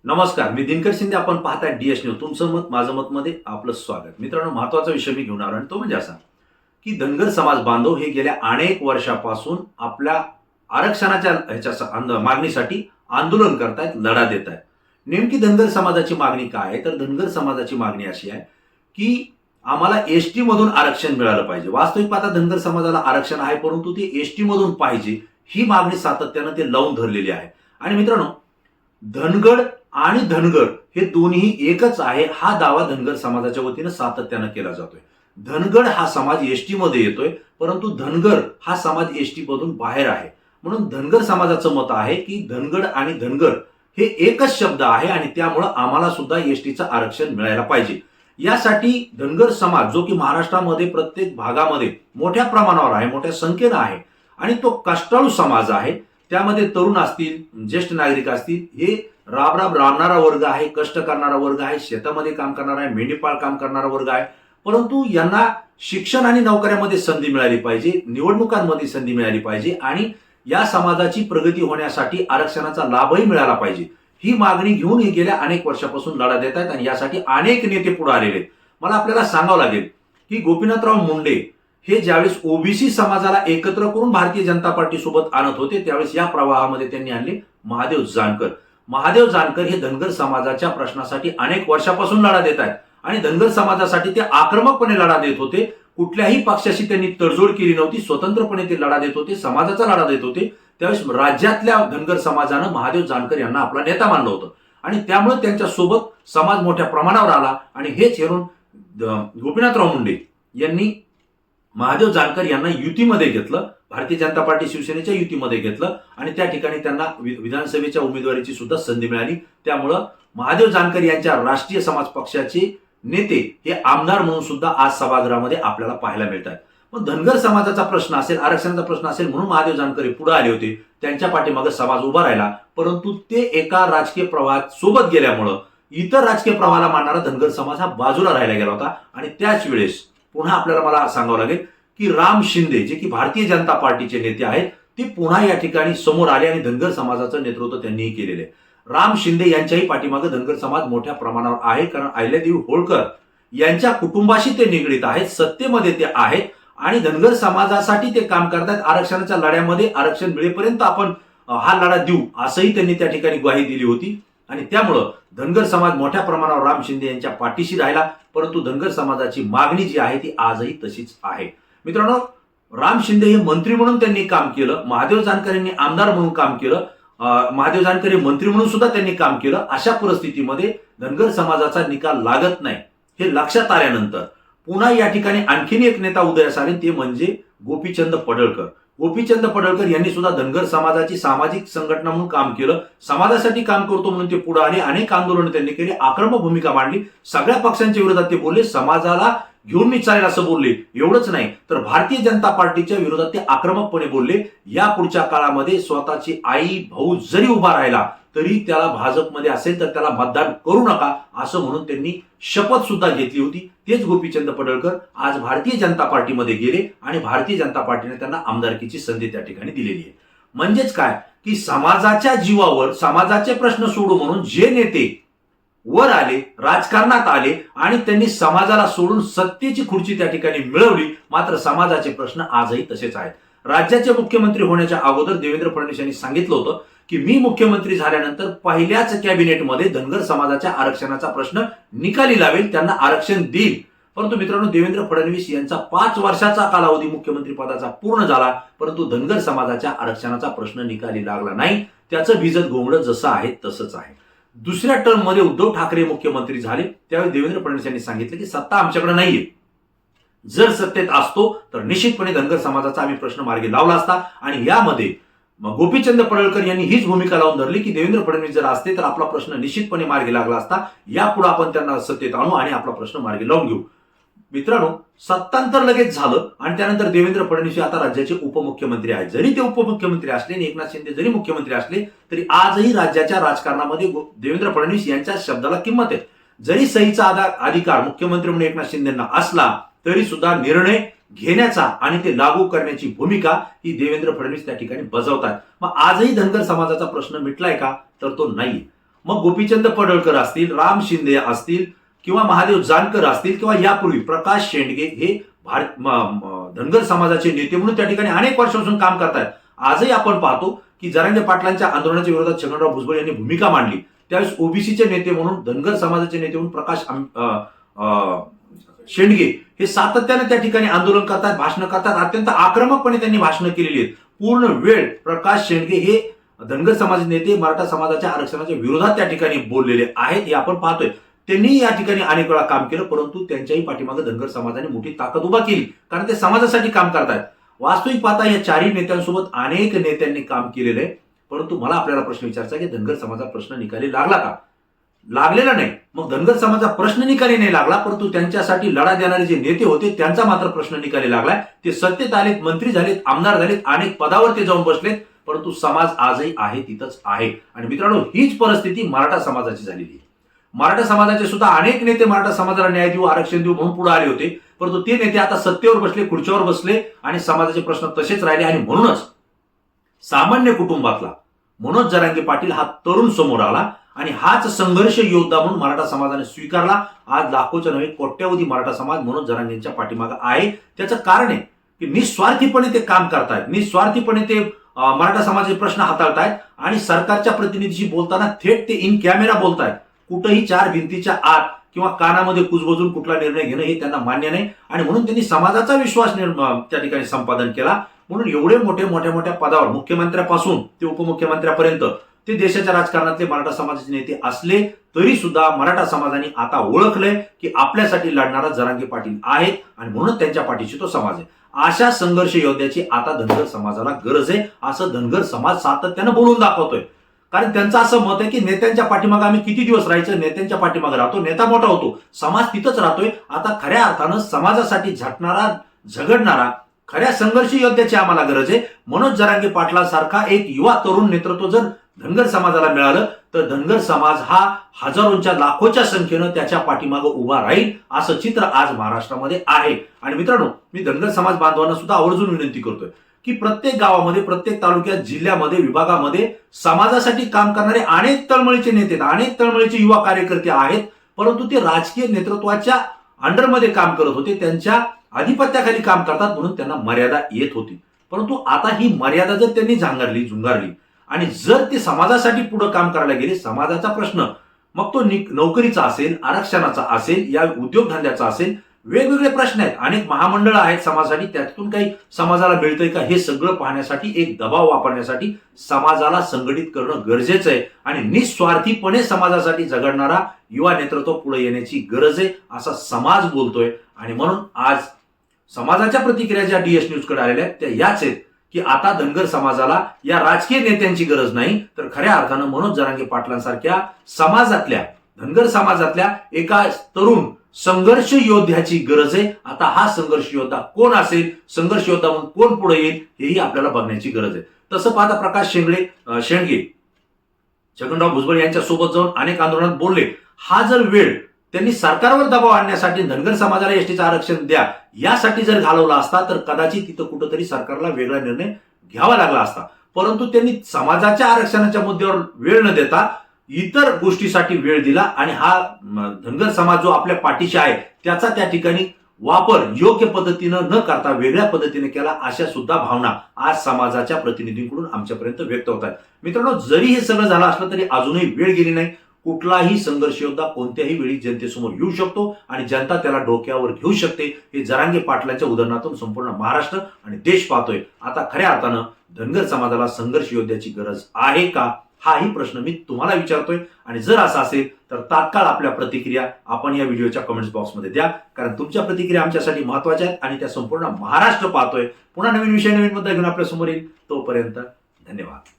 नमस्कार, मी दिनकर शिंदे. आपण पाहताय DS न्यूज. तुमचं मत माझं मत मध्ये आपलं स्वागत. मित्रांनो, महत्वाचा विषय मी घेऊन आलो आणि तो म्हणजे असा की धनगर समाज बांधव हे गेल्या अनेक वर्षापासून आपल्या आरक्षणाच्या मागणीसाठी आंदोलन करतायत, लढा देत आहेत. नेमकी धनगर समाजाची मागणी काय आहे? तर धनगर समाजाची मागणी अशी आहे की आम्हाला एसटी मधून आरक्षण मिळालं पाहिजे. वास्तविक पाहता धनगर समाजाला आरक्षण आहे, परंतु ते एसटी मधून पाहिजे ही मागणी सातत्यानं ते लावून धरलेली आहे. आणि मित्रांनो, धनगड आणि धनगर हे दोन्ही एकच आहे हा दावा धनगर समाजाच्या वतीनं सातत्यानं केला जातोय. धनगड हा समाज एसटी मध्ये येतोय, परंतु धनगर हा समाज एसटी मधून बाहेर आहे. म्हणून धनगर समाजाचं मत आहे की धनगड आणि धनगर हे एकच शब्द आहे आणि त्यामुळं आम्हाला सुद्धा एसटीचं आरक्षण मिळायला पाहिजे. यासाठी धनगर समाज जो की महाराष्ट्रामध्ये प्रत्येक भागामध्ये मोठ्या प्रमाणावर आहे, मोठ्या संख्येनं आहे आणि तो कष्टाळू समाज आहे. त्यामध्ये तरुण असतील, ज्येष्ठ नागरिक असतील, हे राब राबणारा वर्ग आहे, कष्ट करणारा वर्ग आहे, शेतामध्ये काम करणारा आहे, मेंढीपाळ काम करणारा वर्ग आहे. परंतु यांना शिक्षण आणि नोकऱ्यामध्ये संधी मिळाली पाहिजे, निवडणुकांमध्ये संधी मिळाली पाहिजे आणि या समाजाची प्रगती होण्यासाठी आरक्षणाचा लाभही मिळाला पाहिजे. ही मागणी घेऊन हे गेल्या अनेक वर्षापासून लढा देत आहेत आणि यासाठी अनेक नेते पुढे आलेले आहेत. मला आपल्याला सांगावं लागेल की गोपीनाथराव मुंडे हे ज्यावेळेस ओबीसी समाजाला एकत्र करून भारतीय जनता पार्टी सोबत आणत होते, त्यावेळेस या प्रवाहामध्ये त्यांनी आणले महादेव जानकर. महादेव जानकर हे धनगर समाजाच्या प्रश्नासाठी अनेक वर्षापासून लढा देत आहेत आणि धनगर समाजासाठी ते आक्रमकपणे लढा देत होते. कुठल्याही पक्षाशी त्यांनी तडजोड केली नव्हती, स्वतंत्रपणे ते लढा देत होते, समाजाचा लढा देत होते. त्यावेळेस राज्यातल्या धनगर समाजानं महादेव जानकर यांना आपला नेता मानलं होतं आणि त्यामुळे त्यांच्या सोबत समाज मोठ्या प्रमाणावर आला आणि हेच हेरून गोपीनाथराव मुंडे यांनी महादेव जानकर यांना युतीमध्ये घेतलं, भारतीय जनता पार्टी शिवसेनेच्या युतीमध्ये घेतलं आणि त्या ठिकाणी त्यांना विधानसभेच्या उमेदवारीची सुद्धा संधी मिळाली. त्यामुळं महादेव जानकर यांच्या राष्ट्रीय समाज पक्षाचे नेते हे आमदार म्हणून सुद्धा आज सभागृहामध्ये आपल्याला पाहायला मिळतात. मग धनगर समाजाचा प्रश्न असेल, आरक्षणाचा प्रश्न असेल म्हणून महादेव जानकर पुढे आले होते, त्यांच्या पाठीमागे समाज उभा राहिला. परंतु ते एका राजकीय प्रवाहात सोबत गेल्यामुळं इतर राजकीय प्रवाहाला मानणारा धनगर समाज हा बाजूला राहिला गेला होता आणि त्याच वेळेस पुन्हा आपल्याला मला सांगावं लागेल की राम शिंदे जे की भारतीय जनता पार्टीचे नेते आहेत, ते पुन्हा या ठिकाणी समोर आले आणि धनगर समाजाचं नेतृत्व त्यांनीही केलेले. राम शिंदे यांच्याही पाठीमागे धनगर समाज मोठ्या प्रमाणावर आहे, कारण अहिल्यादेवी होळकर यांच्या कुटुंबाशी ते निगडीत आहेत, सत्तेमध्ये ते आहेत आणि धनगर समाजासाठी ते काम करतात. आरक्षणाच्या लढ्यामध्ये आरक्षण मिळेपर्यंत आपण हा लढा देऊ असंही त्यांनी त्या ठिकाणी ग्वाही दिली होती आणि त्यामुळं धनगर समाज मोठ्या प्रमाणावर राम शिंदे यांच्या पाठीशी राहिला. परंतु धनगर समाजाची मागणी जी आहे ती आजही तशीच आहे. मित्रांनो, राम शिंदे हे मंत्री म्हणून त्यांनी काम केलं, महादेव जानकर यांनी आमदार म्हणून काम केलं, महादेव जानकर हे मंत्री म्हणून सुद्धा त्यांनी काम केलं. अशा परिस्थितीमध्ये धनगर समाजाचा निकाल लागत नाही हे लक्षात आल्यानंतर पुन्हा या ठिकाणी आणखीन एक नेता उदयास आले, ते म्हणजे गोपीचंद पडळकर. गोपीचंद पडळकर यांनी सुद्धा धनगर समाजाची सामाजिक संघटना म्हणून काम केलं, समाजासाठी काम करतो म्हणून ते पुढे आले. अनेक आंदोलनं त्यांनी केली, आक्रमक भूमिका मांडली, सगळ्या पक्षांच्या विरोधात ते बोलले, समाजाला घेऊन मी चालेल असं बोलले. एवढंच नाही तर भारतीय जनता पार्टीच्या विरोधात ते आक्रमकपणे बोलले. या पुढच्या काळामध्ये स्वतःची आई भाऊ जरी उभा राहिला तरी त्याला भाजपमध्ये असेल तर त्याला मतदान करू नका असं म्हणून त्यांनी शपथ सुद्धा घेतली होती. तेच गोपीचंद पडळकर आज भारतीय जनता पार्टीमध्ये गेले आणि भारतीय जनता पार्टीने त्यांना आमदारकीची संधी त्या ठिकाणी दिलेली आहे. म्हणजेच काय की समाजाच्या जीवावर समाजाचे प्रश्न सोडू म्हणून जे नेते वर आले, राजकारणात आले आणि त्यांनी समाजाला सोडून सत्तेची खुर्ची त्या ठिकाणी मिळवली, मात्र समाजाचे प्रश्न आजही तसेच आहेत. राज्याचे मुख्यमंत्री होण्याच्या अगोदर देवेंद्र फडणवीस यांनी सांगितलं होतं की मी मुख्यमंत्री झाल्यानंतर पहिल्याच कॅबिनेटमध्ये धनगर समाजाच्या आरक्षणाचा प्रश्न निकाली लावेल, त्यांना आरक्षण देईल. परंतु मित्रांनो, देवेंद्र फडणवीस यांचा 5 वर्षाचा कालावधी मुख्यमंत्री पदाचा पूर्ण झाला, परंतु धनगर समाजाच्या आरक्षणाचा प्रश्न निकाली लागला नाही. त्याचं भिजत घोंगडं जसं आहे तसंच आहे. दुसऱ्या टर्म मध्ये उद्धव ठाकरे मुख्यमंत्री झाले, त्यावेळी देवेंद्र फडणवीस यांनी सांगितलं की सत्ता आमच्याकडे नाहीये, जर सत्तेत असतो तर निश्चितपणे धनगर समाजाचा आम्ही प्रश्न मार्गी लावला असता. आणि यामध्ये गोपीचंद पडळकर यांनी हीच भूमिका लावून धरली की देवेंद्र फडणवीस जर असते तर आपला प्रश्न निश्चितपणे मार्गी लागला असता, यापुढे आपण त्यांना सत्तेत आणू आणि आपला प्रश्न मार्गी लावून घेऊ. मित्रांनो, सत्तांतर लगेच झालं आणि त्यानंतर देवेंद्र फडणवीस आता राज्याचे उपमुख्यमंत्री आहेत. जरी ते उपमुख्यमंत्री असले आणि एकनाथ शिंदे जरी मुख्यमंत्री असले तरी आजही राज्याच्या राजकारणामध्ये देवेंद्र फडणवीस यांच्या शब्दाला किंमत आहे. जरी सहीचा अधिकार मुख्यमंत्री म्हणून एकनाथ शिंदेंना असला तरी सुद्धा निर्णय घेण्याचा आणि ते लागू करण्याची भूमिका ही देवेंद्र फडणवीस त्या ठिकाणी बजावतात. मग आजही धनगर समाजाचा प्रश्न मिटलाय का? तर तो नाही. मग गोपीचंद पडळकर असतील, राम शिंदे असतील किंवा महादेव जानकर असतील किंवा यापूर्वी प्रकाश शेंडगे हे धनगर समाजाचे नेते म्हणून त्या ठिकाणी अनेक वर्षापासून काम करतात. आजही आपण पाहतो की जरांगे पाटलांच्या आंदोलनाच्या विरोधात छगनराव भुजबळ यांनी भूमिका मांडली. त्यावेळेस ओबीसीचे नेते म्हणून, धनगर समाजाचे नेते म्हणून प्रकाश शेंडगे हे सातत्याने त्या ठिकाणी आंदोलन करतात, भाषणं करतात. अत्यंत आक्रमकपणे त्यांनी भाषणं केलेली आहेत. पूर्ण वेळ प्रकाश शेंडगे हे धनगर समाज नेते मराठा समाजाच्या आरक्षणाच्या विरोधात त्या ठिकाणी बोललेले आहेत, हे आपण पाहतोय. त्यांनी या ठिकाणी अनेक वेळा काम केलं, परंतु त्यांच्याही पाठीमागे धनगर समाजाने मोठी ताकद उभा केली, कारण ते समाजासाठी काम करतायत. वास्तविक पाहता या चारही नेत्यांसोबत अनेक नेत्यांनी काम केलेलं आहे. परंतु मला आपल्याला प्रश्न विचारायचा की धनगर समाजाचा प्रश्न निकाली लागला का? लागलेला नाही. मग धनगर समाजाचा प्रश्न निकाली नाही लागला, परंतु त्यांच्यासाठी लढा देणारे जे नेते होते त्यांचा मात्र प्रश्न निकाली लागलाय. ते सत्तेत आलेत, मंत्री झालेत, आमदार झालेत, अनेक पदावर ते जाऊन बसलेत, परंतु समाज आजही आहे तिथंच आहे. आणि मित्रांनो, हीच परिस्थिती मराठा समाजाची झालेली आहे. मराठा समाजाचे सुद्धा अनेक नेते मराठा समाजाला न्याय देऊ, आरक्षण देऊ म्हणून पुढे आले होते, परंतु ते नेते आता सत्तेवर बसले, खुर्चीवर बसले आणि समाजाचे प्रश्न तसेच राहिले. आणि म्हणूनच सामान्य कुटुंबातला मनोज जरांगे पाटील हा तरुण समोर आला आणि हाच संघर्ष योद्धा म्हणून मराठा समाजाने स्वीकारला. आज लाखोच्या नव्हे कोट्यावधी मराठा समाज मनोज जरांगेंच्या पाठीमागे आहे. त्याचं कारण आहे की निस्वार्थीपणे ते काम करतायत, निस्वार्थीपणे ते मराठा समाजाचे प्रश्न हाताळतायत आणि सरकारच्या प्रतिनिधीशी बोलताना थेट ते इन कॅमेरा बोलतायत. कुठेही चार भिंतीच्या आत किंवा कानामध्ये कुजबजून कुठला निर्णय घेणं हे त्यांना मान्य नाही. आणि म्हणून त्यांनी समाजाचा विश्वास त्या ठिकाणी संपादन केला. म्हणून एवढे मोठ्या पदावर, मुख्यमंत्र्यापासून ते उपमुख्यमंत्र्यापर्यंत ते देशाच्या राजकारणातले मराठा समाजाचे नेते असले तरी सुद्धा मराठा समाजाने आता ओळखलंय की आपल्यासाठी लढणारा जरांगे पाटील आहेत आणि म्हणून त्यांच्या पाठीशी तो समाज आहे. अशा संघर्ष योद्ध्याची आता धनगर समाजाला गरज आहे, असं धनगर समाज सातत्यानं बोलून दाखवतोय. कारण त्यांचं असं मत आहे की नेत्यांच्या पाठीमागे आम्ही किती दिवस राहायचं, नेत्यांच्या पाठीमागे राहतो, नेता मोठा होतो, समाज तिथंच राहतोय. आता खऱ्या अर्थानं समाजासाठी झटणारा, झगडणारा खऱ्या संघर्ष योद्ध्याची आम्हाला गरज आहे. मनोज जरांगे पाटलासारखा एक युवा तरुण नेतृत्व जर धनगर समाजाला मिळालं तर धनगर समाज हा हजारोंच्या, लाखोच्या संख्येनं त्याच्या पाठीमागे उभा राहील, असं चित्र आज महाराष्ट्रामध्ये आहे. आणि मित्रांनो, मी धनगर समाज बांधवांना सुद्धा आवर्जून विनंती करतोय की प्रत्येक गावामध्ये, प्रत्येक तालुक्यात, जिल्ह्यामध्ये, विभागामध्ये समाजासाठी काम करणारे अनेक तळमळीचे नेते, अनेक तळमळीचे युवा कार्यकर्ते आहेत, परंतु ते राजकीय नेतृत्वाच्या अंडरमध्ये काम करत होते, त्यांच्या आधिपत्याखाली काम करतात म्हणून त्यांना मर्यादा येत होती. परंतु आता ही मर्यादा जर त्यांनी झुंगारली आणि जर ते समाजासाठी पुढे काम करायला गेले, समाजाचा प्रश्न मग तो नोकरीचा असेल, आरक्षणाचा असेल, या उद्योगधंद्याचा असेल, वेगवेगळे प्रश्न आहेत, अनेक महामंडळं आहेत समाजासाठी, त्यातून काही समाजाला मिळतंय का हे सगळं पाहण्यासाठी, एक दबाव वापरण्यासाठी समाजाला संघटित करणं गरजेचं आहे. आणि निस्वार्थीपणे समाजासाठी झगडणारा युवा नेतृत्व पुढे येण्याची गरज आहे, असा समाज बोलतोय. आणि म्हणून आज समाजाच्या प्रतिक्रिया ज्या DS न्यूजकडे आलेल्या आहेत त्या याच आहेत की आता धनगर समाजाला या राजकीय नेत्यांची गरज नाही, तर खऱ्या अर्थानं मनोज जरांगे पाटलांसारख्या समाजातल्या, धनगर समाजातल्या एका तरुण संघर्ष योद्ध्याची गरज आहे. आता हा संघर्ष योद्धा कोण असेल, संघर्ष योद्धा म्हणून कोण पुढे येईल, हेही आपल्याला बघण्याची गरज आहे. तसं पाहता प्रकाश शेंडगे छगनराव भुजबळ यांच्या सोबत जाऊन अनेक आंदोलनात बोलले. हा जर वेळ त्यांनी सरकारवर दबाव आणण्यासाठी, धनगर समाजाला एसटीचं आरक्षण द्या यासाठी जर घालवला असता तर कदाचित तिथं कुठंतरी सरकारला वेगळा निर्णय घ्यावा लागला असता. परंतु त्यांनी समाजाच्या आरक्षणाच्या मुद्द्यावर वेळ न देता इतर गोष्टीसाठी वेळ दिला आणि हा धनगर समाज जो आपल्या पाठीशी आहे त्याचा त्या ठिकाणी वापर योग्य पद्धतीनं न करता वेगळ्या पद्धतीने केला, अशा सुद्धा भावना आज समाजाच्या प्रतिनिधींकडून आमच्यापर्यंत व्यक्त होत आहेत. मित्रांनो, जरी हे सगळं झालं असलं तरी अजूनही वेळ गेली नाही. कुठलाही संघर्ष योद्धा कोणत्याही वेळी जनतेसमोर येऊ शकतो आणि जनता त्याला डोक्यावर घेऊ शकते. हे जरांगे पाटलांच्या उदाहरणातून संपूर्ण महाराष्ट्र आणि देश पाहतोय. आता खऱ्या अर्थानं धनगर समाजाला संघर्ष योद्ध्याची गरज आहे का, हाही प्रश्न मी तुम्हाला विचारतोय. आणि जर असं असेल तर तात्काळ आपल्या प्रतिक्रिया आपण या व्हिडिओच्या कमेंट्स बॉक्समध्ये द्या, कारण तुमच्या प्रतिक्रिया आमच्यासाठी महत्वाच्या आहेत आणि त्या संपूर्ण महाराष्ट्र पाहतोय. पुन्हा नवीन विषय, नवीन मुद्दा घेऊन आपल्या समोर येईल. तोपर्यंत धन्यवाद.